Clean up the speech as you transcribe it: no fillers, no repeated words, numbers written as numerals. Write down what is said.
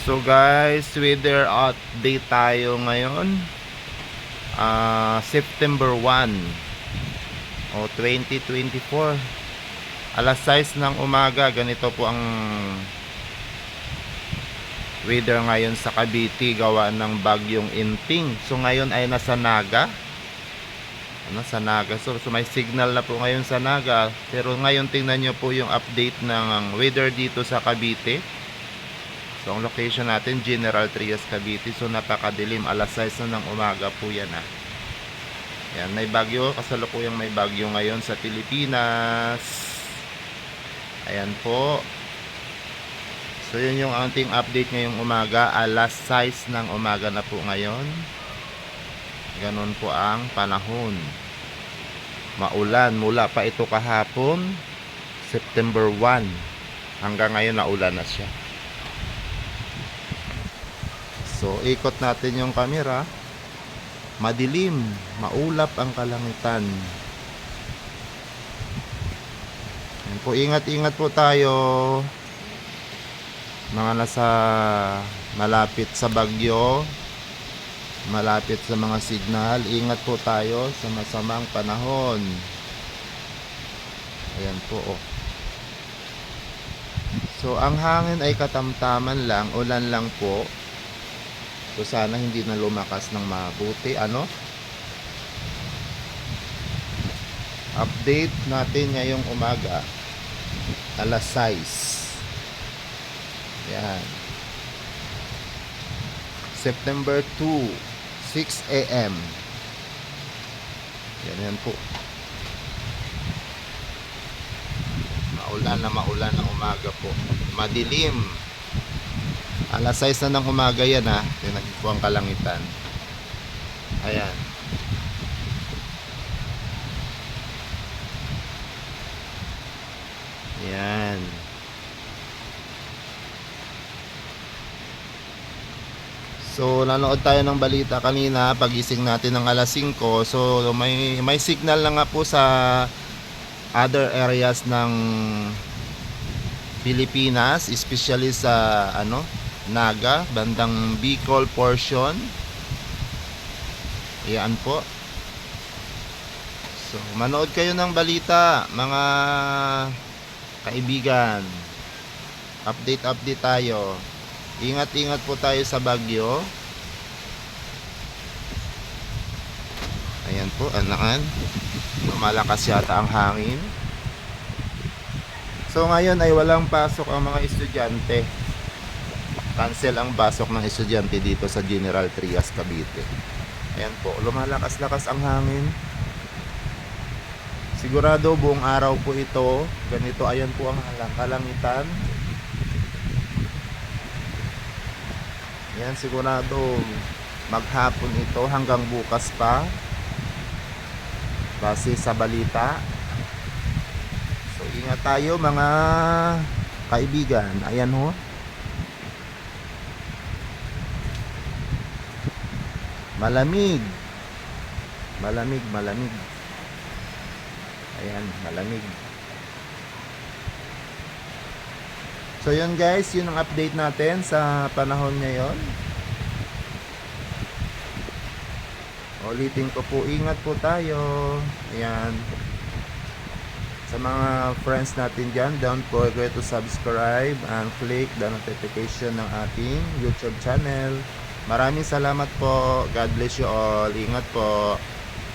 So guys, weather update tayo ngayon. September 1 o 2024. Alas 6 ng umaga, ganito po ang weather ngayon sa Cavite gawa ng bagyong Inting. So ngayon ay nasa Naga. Sa Naga. So may signal na po ngayon sa Naga. Pero ngayon tingnan nyo po yung update ng weather dito sa Cavite. So ang location natin, General Trias, Cavite. So napakadilim, alas 6 na ng umaga po yan Yan, may bagyo, kasalukuyang may bagyo ngayon sa Pilipinas. Ayan po. So yun yung ating update ngayong umaga, alas 6 ng umaga na po ngayon. Ganon po ang panahon. Maulan, mula pa ito kahapon, September 1. Hanggang ngayon naulan na siya. So, ikot natin yung camera. Madilim, maulap ang kalangitan. Yan po, ingat-ingat po tayo. Mga nasa malapit sa bagyo, malapit sa mga signal, ingat po tayo sa masamang panahon. Ayan po, So, ang hangin ay katamtaman lang, ulan lang po. So sana hindi na lumakas ng mabuti. Update natin ngayong umaga, alas 6. Yan. September 2, 6 AM. Yan po. Maulan na umaga po. Madilim. Alas 6 na ng umaga yan Tingnan po ang kalangitan. Ayan. Yan. So nanood tayo ng balita kanina pagising natin ng alas 5. So may signal na nga po sa other areas ng Pilipinas, especially sa Naga, bandang Bicol portion. Ayan po. So, manood kayo ng balita, mga kaibigan. Update tayo. Ingat-ingat po tayo sa bagyo. Ayan po, malakas yata ang hangin. So, ngayon ay walang pasok ang mga estudyante. Cancel ang pasok ng estudyante dito sa General Trias, Cavite. Ayan po, lumalakas-lakas ang hangin. Sigurado buong araw po ito. Ganito, ayan po ang kalangitan. Ayan, sigurado maghapon ito hanggang bukas pa. Base sa balita. So, ingat tayo mga kaibigan. Ayan ho. Malamig. Ayan, malamig. So yun guys, yun ang update natin sa panahon ngayon. Ulitin ko po, ingat po tayo. Ayan. Sa mga friends natin dyan, don't forget to subscribe and click the notification ng ating YouTube channel. Maraming salamat po. God bless you all. Ingat po.